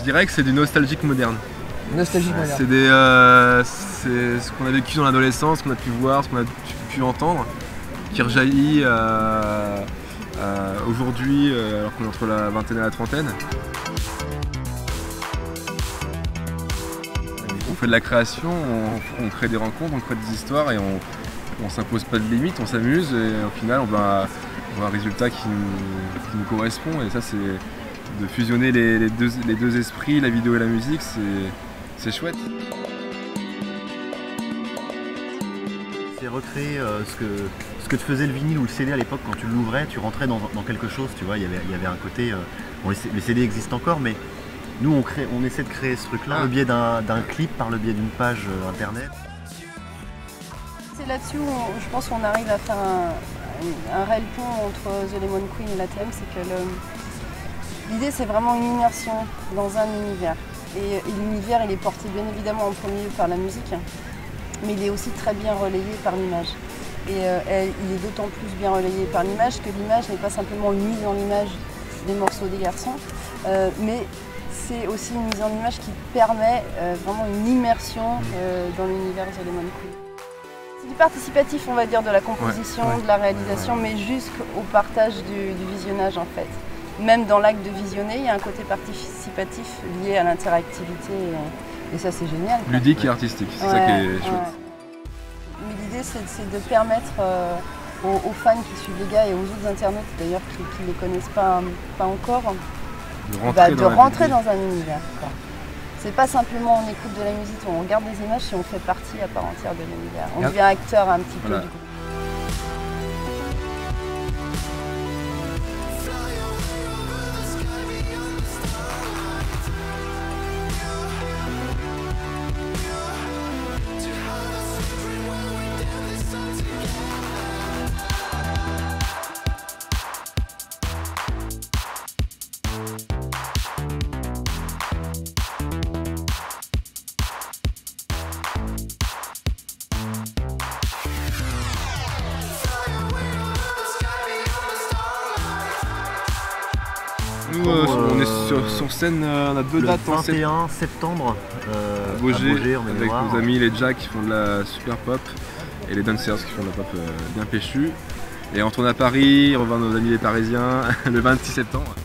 dirais que c'est du nostalgique moderne. Nostalgique moderne. C'est ce qu'on a vécu dans l'adolescence, ce qu'on a pu voir, ce qu'on a pu entendre, qui rejaillit aujourd'hui, alors qu'on est entre la vingtaine et la trentaine. On fait de la création, on crée des rencontres, on crée des histoires et on s'impose pas de limites, on s'amuse et au final on voit un résultat qui nous correspond, et ça c'est de fusionner les deux esprits, la vidéo et la musique, c'est chouette. C'est recréer ce que te faisait le vinyle ou le CD à l'époque. Quand tu l'ouvrais, tu rentrais dans quelque chose, tu vois, il y avait un côté... bon, les CD existent encore, mais nous on essaie de créer ce truc-là par le biais d'un clip, par le biais d'une page internet. C'est là-dessus où je pense qu'on arrive à faire un réel pont entre The Lemon Queen et l'ATM, c'est que l'idée c'est vraiment une immersion dans un univers. Et l'univers il est porté bien évidemment en premier lieu par la musique, mais il est aussi très bien relayé par l'image. Et il est d'autant plus bien relayé par l'image que l'image n'est pas simplement une mise en image des morceaux des garçons, mais c'est aussi une mise en image qui permet vraiment une immersion dans l'univers de The Lemon Queen. C'est du participatif, on va dire, de la composition, de la réalisation, mais jusqu'au partage du visionnage en fait. Même dans l'acte de visionner, il y a un côté participatif lié à l'interactivité et ça c'est génial. Ludique et artistique, c'est ça qui est chouette. Mais l'idée c'est de permettre aux fans qui suivent les gars et aux autres internautes d'ailleurs qui ne les connaissent pas encore, de rentrer dans un univers. C'est pas simplement on écoute de la musique, on regarde des images et on fait partie à part entière de l'univers. On devient acteur un petit peu du groupe. Nous, on est sur scène, on a deux dates le 21 septembre à Baugé, avec nos amis les Jacks qui font de la super pop et les Dancers qui font de la pop bien péchue. Et on tourne à Paris, on revoit nos amis les Parisiens le 26 septembre.